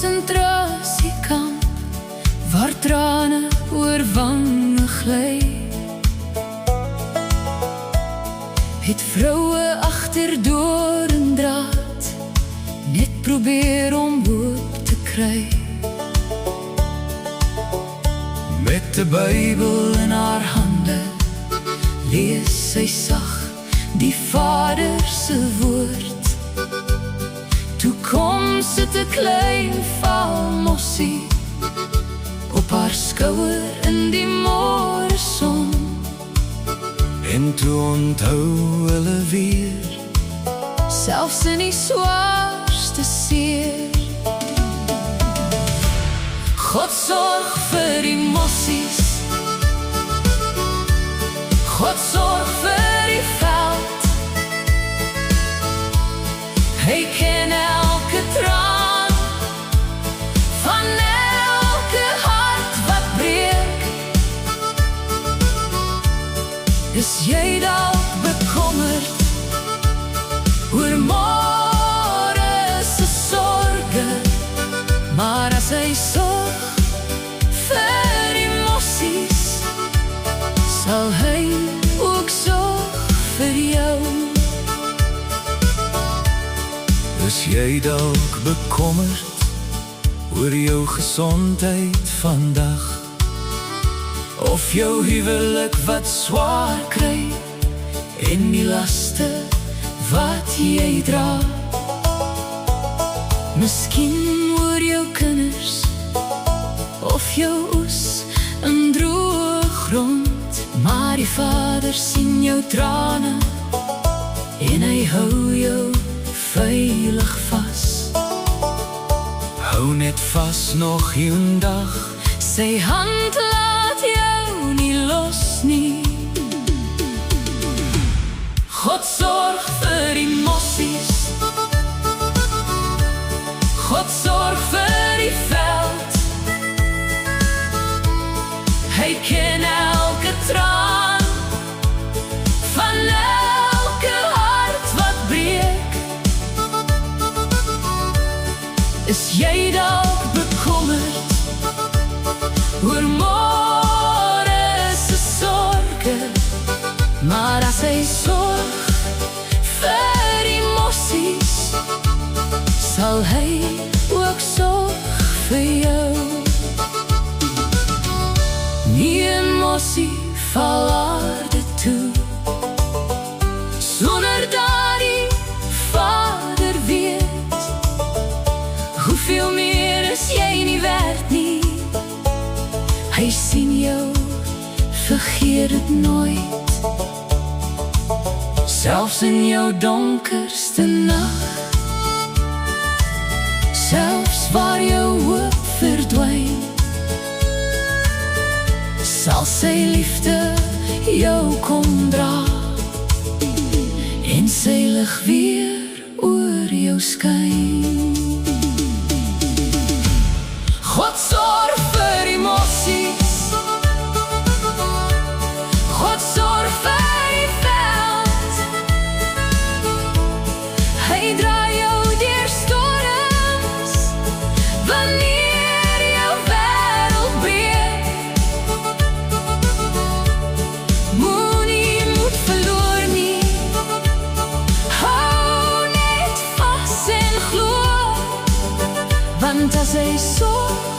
konsentrasiekamp waar trane oor wange gly, het vroue agter doringdraad net probeer om hoop te kry. Met die Bybel in haar hande lees sy sag die Vader se woord. Toe kom sit 'n klein valmossie op haar skouer in die môreson, en toe onthou hulle weer, selfs in die swaarste seer. God sorg vir die mossies, God sorg vir die veld. Hy ken elke traan van elke hart wat breek. Is jy dalk bekommerd oor môre se sorge, maar as hy sorg vir die mossies, sal hy ook sorg vir jou. Is jy dalk bekommerd oor jou gesondheid vandag, of jou huwelik wat swaar kry, en die laste wat jy dra? Miskien oor jou kinders, of jou oes in droë grond, maar die Vader sien jou trane, en hy hou jou veilig vas. Hou net vas nog een dag, sy hand laat jou nie los nie. God sorg vir die mossies, God sorg vir die veld. Hy ken elke traan van elke hart wat breek. Is jy dalk bekommerd oor môre se sorge, maar as hy sorg vir die mossies, sal hy ook sorg vir jou. Nie 'n mossie val aarde toe sonder dat die Vader weet. Hoeveel meer is jy nie werd nie, hy sien jou, vergeet dit nooit. Selfs in jou donkerste nag, selfs waar jou hoop verdwyn, sal sy liefde jou kom dra, en sy lig weer oor jou skyn. God sorg vir die mossies, God sorg vir die veld. Hy dra jou deur storms wanneer jou wêreld breek. Moenie moed verloor nie, hou net vas en glo, want as hy sorg